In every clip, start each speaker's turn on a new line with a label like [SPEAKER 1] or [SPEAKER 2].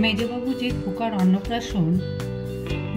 [SPEAKER 1] মেজবাবু যে খোকার অন্নপ্রাশন,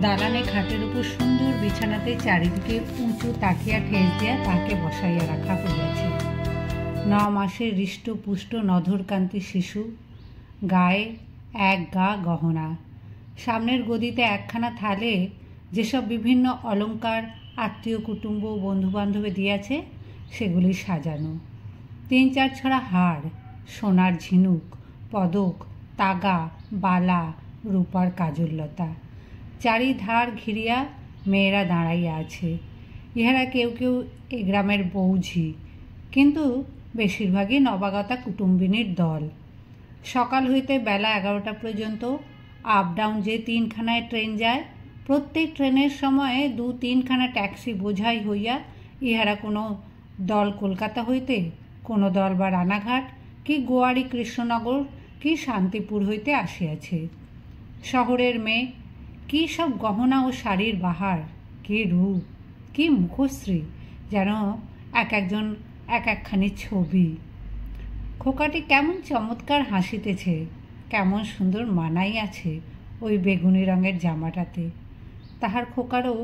[SPEAKER 1] দালানে খাটের উপর সুন্দর বিছানাতে চারিদিকে উঁচু তাকিয়া ঠেস দিয়া তাকে বসাইয়া রাখা হইয়াছে। 9 মাসের হৃষ্টপুষ্ট নধরকান্তি শিশু, গায়ে এক গা গহনা, সামনের গদিতে একখানা থালে যেসব বিভিন্ন অলঙ্কার আত্মীয় কুটুম্ব বন্ধুবান্ধবে দিয়াছে সেগুলি সাজানো। 3-4 ছড়া হাড়, সোনার ঝিনুক, পদক, তাগা, বালা, রূপার কাজললতা, চারিধার ঘিরিয়া মেয়েরা দাঁড়াইয়া আছে। ইহারা কেউ কেউ এ গ্রামের বৌঝি, কিন্তু বেশিরভাগই নবাগতা কুটুম্বিনীর দল। সকাল হইতে বেলা 11টা পর্যন্ত আপ ডাউন যে 3খানায় ট্রেন যায়, প্রত্যেক ট্রেনের সময়ে 2-3খানা ট্যাক্সি বোঝাই হইয়া ইহারা কোনো দল কলকাতা হইতে, কোনো দল বা রানাঘাট কি গোয়ারি কৃষ্ণনগর কি শান্তিপুর হইতে আসিয়াছে। শহরের মেয়ে, কি সব গহনা ও শাড়ির বাহার, কি রূপ, কি মুখশ্রী, যেন একজন একখানি ছবি। খোকাটি কেমন চমৎকার হাসিতেছে, কেমন সুন্দর মানাই আছে ওই বেগুনি রঙের জামাটাতে। তাহার খোকারও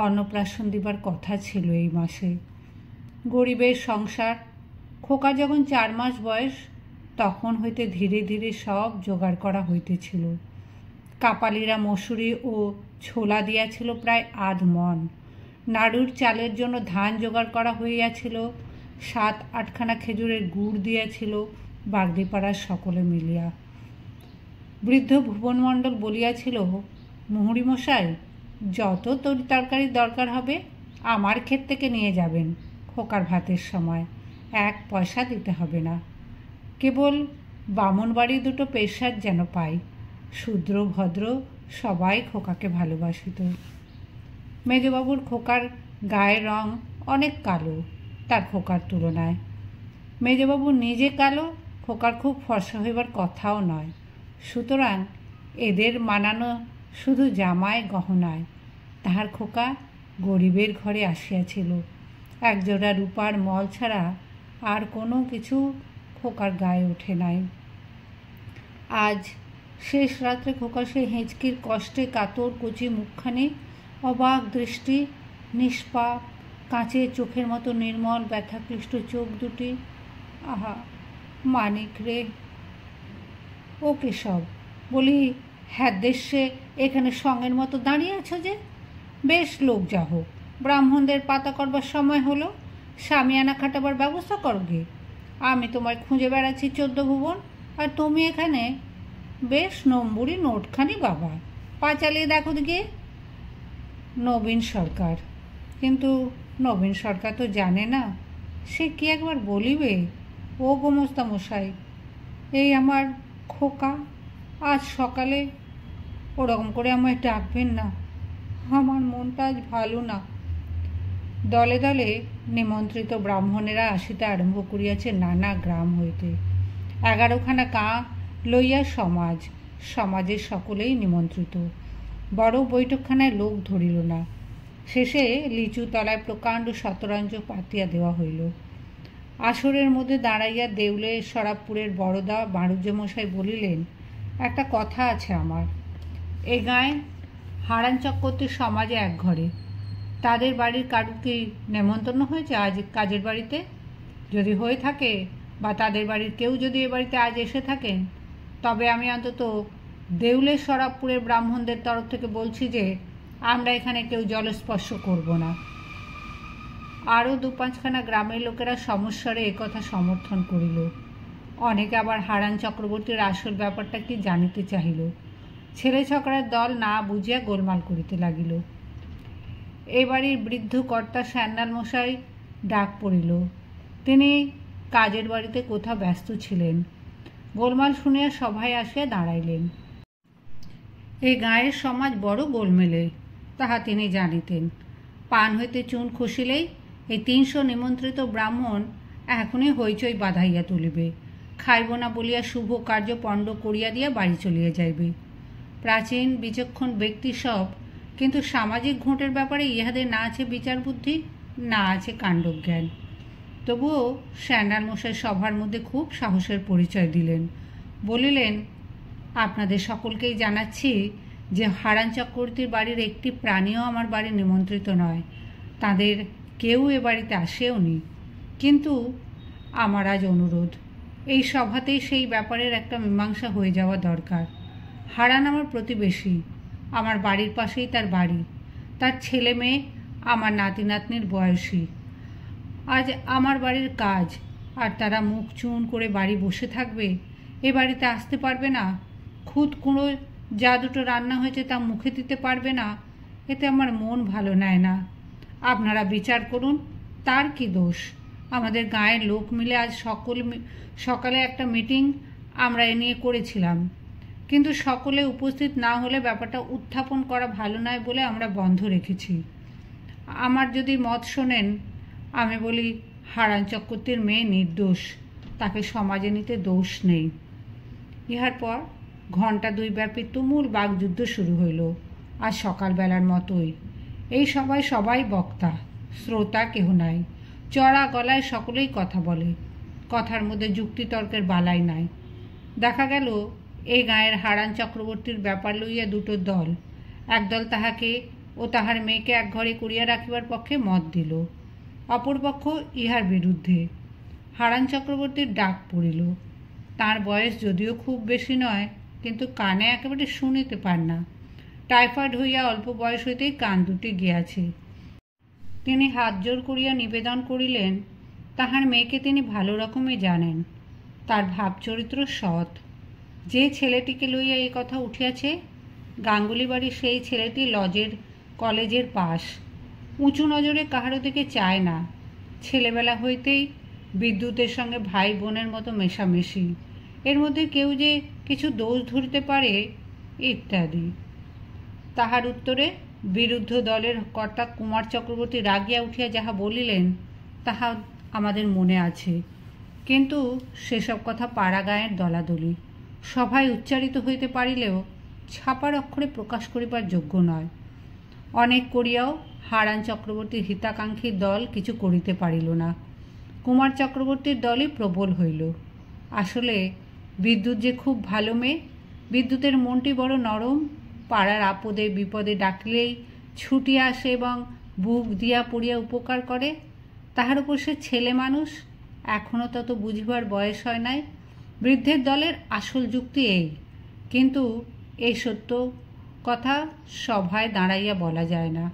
[SPEAKER 1] অন্নপ্রাশন দিবার কথা ছিল এই মাসে। গরিবের সংসার। খোকা যখন 4 মাস বয়স, তখন হইতে ধীরে ধীরে সব জোগাড় করা হইতেছিল। কাপালিরা মসুরি ও ছোলা দিয়াছিল প্রায় 8 মণ। নাড়ুর চালের জন্য ধান জোগাড় করা হইয়াছিল। 7-8খানা খেজুরের গুড় দিয়াছিল বাগদিপাড়ার সকলে মিলিয়া। বৃদ্ধ ভুবন মণ্ডল বলিয়াছিল, মুহুরি মশাই, যত তরি তরকারির দরকার হবে আমার ক্ষেত থেকে নিয়ে যাবেন। খোকার ভাতের সময় 1 পয়সা দিতে হবে না। কেবল বামন বাড়ি 2টো পেশার যেন পাই। শূদ্র ভদ্র সবাই খোকাকে ভালোবাসিত। মেজবাবুর খোকার গায়ের রং অনেক কালো তার খোকার তুলনায়। মেজবাবু নিজে কালো, খোকার খুব ফর্সা হইবার কথাও নয়। সুতরাং এদের মানানো শুধু জামায় গহনায়। তাহার খোকা গরিবের ঘরে আসিয়াছিল। একজোড়া রূপার মল ছাড়া আর কোনো কিছু খোকার গায়ে ওঠে নাই। আজ শেষ রাত্রে খোকা সে হেঁচকির কষ্টে কাতর কচি মুখখানি, অবাক দৃষ্টি, নিষ্পাপ কাঁচের চোখের মতো নির্মল ব্যথাক্লিষ্ট চোখ দুটি। আহা মানিক রে! ও কেশব, বলি হ্যাঁ দেশে এখানে সঙ্গের মতো দাঁড়িয়ে আছো যে? বেশ লোক যা হোক, ব্রাহ্মণদের পাতা করবার সময় হলো, সামিয়ানা খাটাবার ব্যবস্থা করো গে। আমি তোমায় খুঁজে বেড়াচ্ছি 14 ভুবন, আর তুমি এখানে? বেশ নম্বরী নোটখানি বাবা, পা চালিয়ে দেখো দিকে। নবীন সরকার, কিন্তু নবীন সরকার তো জানে না, সে কি একবার বলিবে? ও গোমস্তা মশাই, এই আমার খোকা আজ সকালে, ওরকম করে আমায় ডাকবেন না, আমার মনটা আজ ভালো না। দলে দলে নিমন্ত্রিত ব্রাহ্মণেরা আসিতে আরম্ভ করিয়াছে নানা গ্রাম হইতে। 11খানা গাঁ লইয়া সমাজের সকলেই নিমন্ত্রিত। বড় বৈঠকখানায় লোক ধরিল না। শেষে লিচু তলায় প্রকাণ্ড শতরঞ্জ পাতিয়া দেওয়া হইল। আসরের মধ্যে দাঁড়াইয়া দেউলে সরাবপুরের বড়দা বাড়ুজ্যমশাই বলিলেন, একটা কথা আছে আমার। এ গাঁয়ে হারান চক্রবর্তীর সমাজে এক ঘরে, তাদের বাড়ির কারুর কি নেমন্তন্ন হয়েছে আজ কাজের বাড়িতে? যদি হয়ে থাকে, বা তাদের বাড়ির কেউ যদি এ বাড়িতে আজ এসে থাকেন, তবে আমি অন্তত দেউলের সরাবপুরের ব্রাহ্মণদের তরফ থেকে বলছি যে আমরা এখানে কেউ জলস্পর্শ করব না। আরও 2-5খানা গ্রামের লোকেরা সমস্বরে একথা সমর্থন করিল। অনেকে আবার হারান চক্রবর্তীর আসল ব্যাপারটা কি জানিতে চাহিল। ছেলে ছকড়ার দল না বুঝিয়া গোলমাল করিতে লাগিল। এ বাড়ির বৃদ্ধ কর্তা স্যান্নাল মশাই ডাক পড়িল। তিনি কাজের বাড়িতে কোথাও ব্যস্ত ছিলেন। গোলমাল শুনিয়া সভায় আসিয়া দাঁড়াইলেন। এই গাঁয়ের সমাজ বড় গোলমেলে, তাহা তিনি জানিতেন। পান হইতে চুন খসিলেই এই 300 নিমন্ত্রিত ব্রাহ্মণ এখনই হইচই বাঁধাইয়া তুলিবে, খাইব না বলিয়া শুভ কার্য পণ্ড করিয়া দিয়া বাড়ি চলিয়া যাইবে। প্রাচীন বিচক্ষণ ব্যক্তি সব, কিন্তু সামাজিক ঘোঁটের ব্যাপারে ইহাদের না আছে বিচার বুদ্ধি, না আছে কাণ্ডজ্ঞান। তবুও স্যান্ডাল মশাই সভার মধ্যে খুব সাহসের পরিচয় দিলেন। বলিলেন, আপনাদের সকলকেই জানাচ্ছি যে হারান চক্রবর্তীর বাড়ির একটি প্রাণীও আমার বাড়ি নিমন্ত্রিত নয়, তাদের কেউ এ বাড়িতে আসেওনি। কিন্তু আমার আজ অনুরোধ, এই সভাতেই সেই ব্যাপারের একটা মীমাংসা হয়ে যাওয়া দরকার। হারান আমার প্রতিবেশী, আমার বাড়ির পাশেই তার বাড়ি, তার ছেলে মেয়ে আমার নাতি নাতনির বয়সী। আজ আমার বাড়ির কাজ, আর তারা মুখ চুন করে বাড়ি বসে থাকবে, এ বাড়িতে আসতে পারবে না, খুদ কুঁড়ো যা দুটো রান্না হয়েছে তা মুখে দিতে পারবে না, এতে আমার মন ভালো নেয় না। আপনারা বিচার করুন, তার কি দোষ? আমাদের গাঁয়ের লোক মিলে আজ সকালে একটা মিটিং আমরা এ নিয়ে করেছিলাম, কিন্তু সকলে উপস্থিত না হলে ব্যাপারটা উত্থাপন করা ভালো নয় বলে আমরা বন্ধ রেখেছি। আমার যদি মত শোনেন, আমি বলি হারান চক্রবর্তীর মেয়ে নির্দোষ, তাকে সমাজে নিতে দোষ নেই। ইহার পর ঘণ্টা 2 ব্যাপী তুমুল বাকযুদ্ধ শুরু হইল। আজ সকালবেলার মতোই। এই সবাই বক্তা, শ্রোতা কেহ নাই। চড়া গলায় সকলেই কথা বলে, কথার মধ্যে যুক্তিতর্কের বালাই নাই। দেখা গেল এই গাঁয়ের হারান চক্রবর্তীর ব্যাপার লইয়া দুটো দল। একদল তাহাকে ও তাহার মেয়েকে এক ঘরে করিয়া রাখিবার পক্ষে মত দিল, অপরপক্ষ ইহার বিরুদ্ধে। হারান চক্রবর্তীর ডাক পড়িল। তার বয়স যদিও খুব বেশি নয়, কিন্তু কানে একেবারে শুনিতে পান না। টাইফয়েড হইয়া অল্প বয়স হইতেই কান দুটি গিয়াছে। তিনি হাত জোর করিয়া নিবেদন করিলেন, তাহার মেয়েকে তিনি ভালো রকমই জানেন, তার ভাবচরিত্র সৎ। যে ছেলেটিকে লইয়া এই কথা উঠিয়াছে, গাঙ্গুলি বাড়ির সেই ছেলেটি কলেজের পাশ, উঁচু নজরে কাহারও দিকে চায় না। ছেলেবেলা হইতেই বিদ্যুতের সঙ্গে ভাই বোনের মতো মেশামেশি, এর মধ্যে কেউ যে কিছু দোষ ধরিতে পারে ইত্যাদি। তাহার উত্তরে বিরুদ্ধ দলের কর্তা কুমার চক্রবর্তী রাগিয়া উঠিয়া যাহা বলিলেন তাহা আমাদের মনে আছে, কিন্তু সেসব কথা পাড়া গাঁয়ের দলাদলি, সভায় উচ্চারিত হইতে পারিলেও ছাপার অক্ষরে প্রকাশ করিবার যোগ্য নয়। অনেক করিয়াও হারান চক্রবর্তীর হিতাকাঙ্ক্ষীর দল কিছু করিতে পারিল না। কুমার চক্রবর্তীর দলই প্রবল হইল। আসলে বিদ্যুৎ যে খুব ভালো মেয়ে, বিদ্যুতের মনটি বড় নরম, পাড়ার আপদে বিপদে ডাকলেই ছুটিয়া আসে এবং বুক দিয়া পড়িয়া উপকার করে। তাহার উপর সে ছেলে মানুষ, এখনও তত বুঝিবার বয়স হয় নাই। বৃদ্ধের দলের আসল যুক্তি এই, কিন্তু এই সত্য কথা সভায় দাঁড়াইয়া বলা যায় না।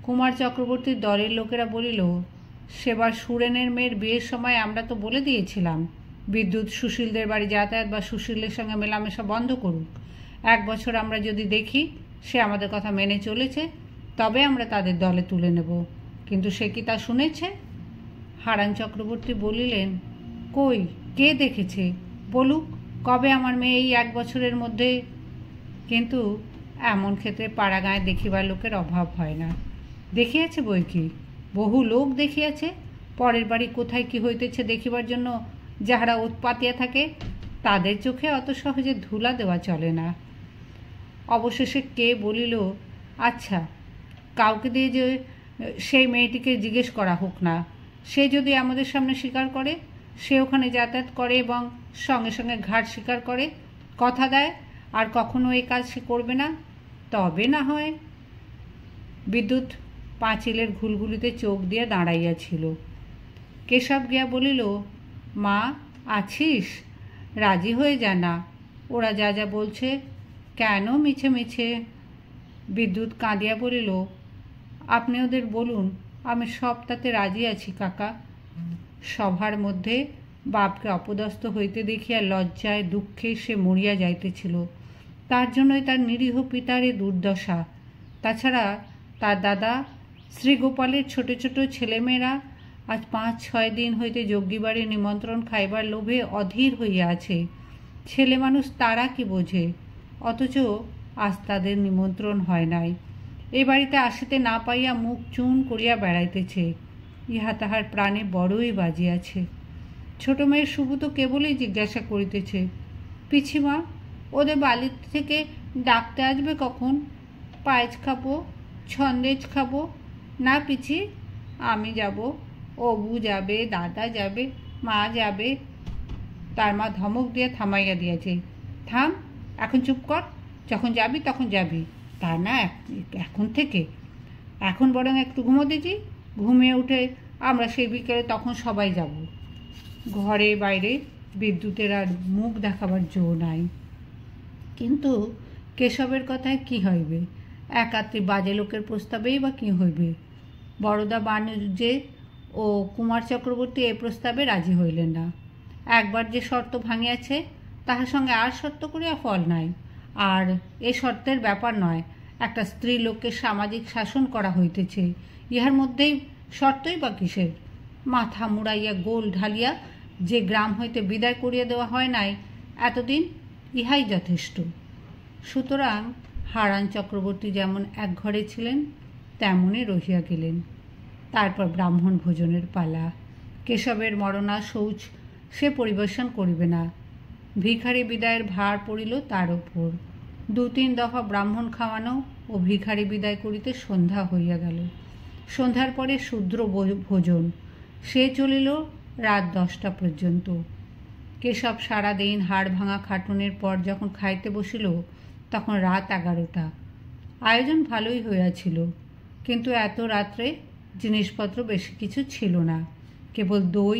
[SPEAKER 1] কুমার চক্রবর্তীর দলের লোকেরা বলিল, সেবার সুরেনের মেয়ের বিয়ের সময় আমরা তো বলে দিয়েছিলাম বিদ্যুৎ সুশীলদের বাড়ি যাতায়াত বা সুশীলের সঙ্গে মেলামেশা বন্ধ করুক। 1 বছর আমরা যদি দেখি সে আমাদের কথা মেনে চলেছে, তবে আমরা তাদের দলে তুলে নেব। কিন্তু সে কি তা শুনেছে? হারান চক্রবর্তী বলিলেন, কই, কে দেখেছে? বলুক, কবে আমার মেয়ে এই 1 বছরের মধ্যে। কিন্তু এমন ক্ষেত্রে পাড়া গাঁয়ে দেখিবার লোকের অভাব হয় না। দেখিয়াছে বই কি, বহু লোক দেখিয়াছে। পরের বাড়ি কোথায় কি হইতেছে দেখিবার জন্য যাহারা উৎপাতিয়া থাকে, তাদের চোখে অত সহজে ধুলা দেওয়া চলে না। অবশেষে কে বলিল, আচ্ছা, কাউকে দিয়ে যে সেই মেয়েটিকে জিজ্ঞেস করা হোক না। সে যদি আমাদের সামনে স্বীকার করে সে ওখানে যাতায়াত করে এবং সঙ্গে সঙ্গে ঘাট স্বীকার করে, কথা দেয় আর কখনো এই কাজ সে করবে না, তবে না হয়। বিদ্যুৎ পাঁচিলের ঘুলঘুলিতে চোখ দিয়ে দাঁড়াইয়াছিল। কেশব গিয়া বলিল, মা আছিস? রাজি হয়ে যা না, ওরা যা যা বলছে। কেন মিছে মিছে? বিদ্যুৎ কাঁদিয়া বলিল, আপনি ওদের বলুন, আমি সব তাতে রাজি আছি কাকা। সভার মধ্যে বাপকে অপদস্থ হইতে দেখিয়া লজ্জায় দুঃখে সে মরিয়া যাইতেছিল। তার জন্যই তার নিরীহ পিতার এ দুর্দশা। তাছাড়া তার দাদা শ্রীগোপালের ছোট ছোট ছেলেমেয়েরা আজ 5-6 দিন হইতে যজ্ঞিবাড়ি নিমন্ত্রণ খাইবার লোভে অধীর হইয়া আছে। ছেলে মানুষ তারা কি বোঝে? অথচ আজ তাদের নিমন্ত্রণ হয় নাই। এ বাড়িতে আসিতে না পাইয়া মুখ চুন করিয়া বেড়াইতেছে। ইহা তাহার প্রাণে বড়ই বাজিয়াছে। ছোট মেয়ের শুভু তো কেবলই জিজ্ঞাসা করিতেছে, পিছিমা, ওদের বাড়ি থেকে ডাকতে আসবে কখন? পায়েস খাবো, ছন্দেজ খাবো। না পিছি, আমি যাব, অবু যাবে, দাদা যাবে, মা যাবে। তার মা ধমক দিয়ে থামাইয়া দিয়েছে। থাম, এখন চুপ কর, যখন যাবি তখন যাবি, তা না এখন থেকে। এখন বরং একটু ঘুমোতে দিই, ঘুমিয়ে উঠে আমরা সেই বিকেলে তখন সবাই যাব। ঘরে বাইরে বিদ্যুতের আর মুখ দেখাবার জো নাই। কিন্তু কেশবের কথায় কি হইবে? একাত্রি বাজে লোকের প্রস্তাবেই বা কী হইবে? বরদা বাণিজ্যে ও কুমার চক্রবর্তী এ প্রস্তাবে রাজি হইলেন না। একবার যে শর্ত ভাঙিয়াছে তাহার সঙ্গে আর শর্ত করিয়া ফল নাই। আর এ শর্তের ব্যাপার নয়, একটা স্ত্রী লোককে সামাজিক শাসন করা হইতেছে, ইহার মধ্যেই শর্তই বা কিসের? মাথা মুড়াইয়া গোল ঢালিয়া যে গ্রাম হইতে বিদায় করিয়া দেওয়া হয় নাই এতদিন, ইহাই যথেষ্ট। সুতরাং হারান চক্রবর্তী যেমন এক ঘরে ছিলেন তেমনই রহিয়া গেলেন। তারপর ব্রাহ্মণ ভোজনের পালা। কেশবের মরণা শৌচ সে পরিবেশন করিবে না। ভিখারি বিদায়ের ভার পড়িল তার ওপর। 2-3 দফা ব্রাহ্মণ খাওয়ানো ও ভিখারি বিদায় করিতে সন্ধ্যা হইয়া গেল। সন্ধ্যার পরে শূদ্র ভোজন, সে চলিল রাত 10টা পর্যন্ত। কেশব সারাদিন হাড় ভাঙা খাটুনের পর যখন খাইতে বসিল তখন রাত 11টা। আয়োজন ভালোই হইয়াছিল, কিন্তু এত রাত্রে জিনিসপত্র বেশি কিছু ছিল না, কেবল দই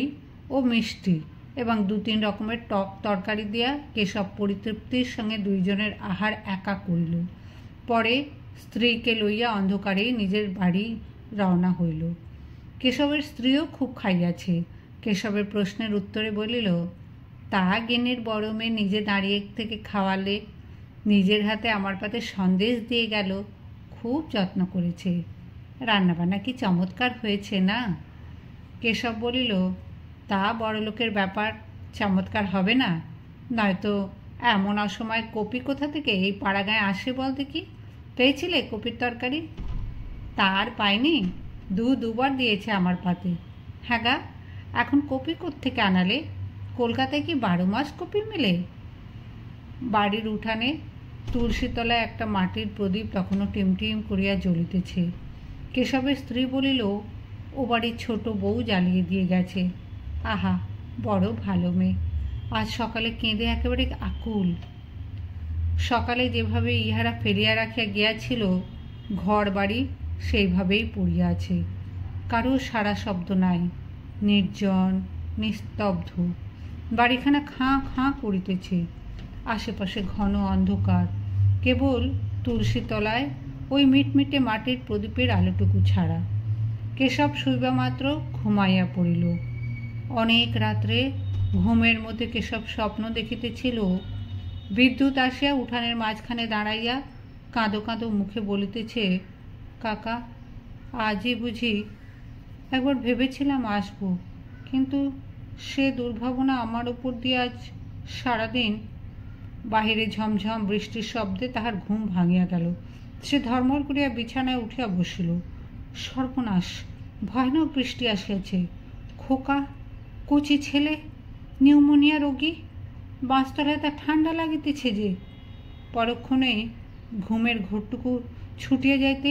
[SPEAKER 1] ও মিষ্টি এবং 2-3 রকমের টক তরকারি দিয়া কেশব পরিতৃপ্তির সঙ্গে 2 জনের আহার একা করিল। পরে স্ত্রীকে লইয়া অন্ধকারেই নিজের বাড়ি রওনা হইল। কেশবের স্ত্রীও খুব খাইয়াছে। কেশবের প্রশ্নের উত্তরে বলিল, তা গিন্নির বড় মেয়ে নিজে দাঁড়িয়ে থেকে খাওয়ালে, নিজের হাতে আমার পাতে সন্দেশ দিয়ে গেল, খুব যত্ন করেছে। রান্নাবান্না কি চমৎকার হয়েছে না? কেশব বলিল, তা বড়লোকের ব্যাপার, চমৎকার হবে না? নয়তো এমন অসময় কপি কোথা থেকে এই পাড়াগাঁয়ে আসে বল দেখি? পেয়েছিলে কপির তরকারি? তার পাইনি, দুবার দিয়েছে আমার পাতে। হ্যাঁ গা, এখন কপি কোত্থেকে আনালে? কলকাতায় কি 12 মাস কপি মেলে? বাড়ির উঠানে তুলসীতলায় একটা মাটির প্রদীপ তখনও টিমটিম করিয়া জ্বলিতেছে। কেশবের স্ত্রী বলিল, ও বাড়ির ছোট বউ জ্বালিয়ে দিয়ে গেছে। আহা, বড় ভালো মেয়ে, আজ সকালে কেঁদে একেবারে আকুল। সকালে যেভাবে ইহারা ফেলিয়া রাখিয়া গিয়াছিল ঘর বাড়ি, সেইভাবেই পড়িয়া আছে। কারো সারা শব্দ নাই, নির্জন নিস্তব্ধ। বাড়িখানা খাঁ খাঁ করিতেছে। আশেপাশে ঘন অন্ধকার, কেবল তুলসীতলায় ওই মিটমিটে মাটির প্রদীপের আলোটুকু ছাড়া। কেশব শুইবা মাত্র ঘুমাইয়া পড়িল। অনেক রাত্রে ঘুমের মধ্যে কেশব স্বপ্ন দেখিতেছিল, বিদ্যুৎ আসিয়া উঠানের মাঝখানে দাঁড়াইয়া কাঁদো কাঁদো মুখে বলিতেছে, কাকা, আজই বুঝি? একবার ভেবেছিলাম আসব, কিন্তু সে দুর্ভাবনা আমার উপর দিয়ে আজ সারাদিন। বাহিরে ঝমঝম বৃষ্টির শব্দে তাহার ঘুম ভাঙিয়া গেল। সে ধর্মর করিয়া বিছানায় উঠিয়া বসিল। সর্বনাশ, ভয়ানক বৃষ্টি আসিয়াছে। খোকা, কচি ছেলে, নিউমোনিয়া রোগী, বাঁশতলায় তার ঠান্ডা লাগিতেছে যে। পরক্ষণেই ঘুমের ঘোরটুকু ছুটিয়া যাইতে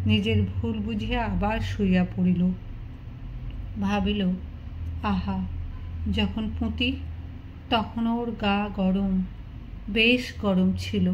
[SPEAKER 1] নিজের ভুল বুঝিয়া আবার শুইয়া পড়িল। ভাবিল, আহা, যখন পুঁতি তখন ওর গা গরম, বেশ গরম ছিল।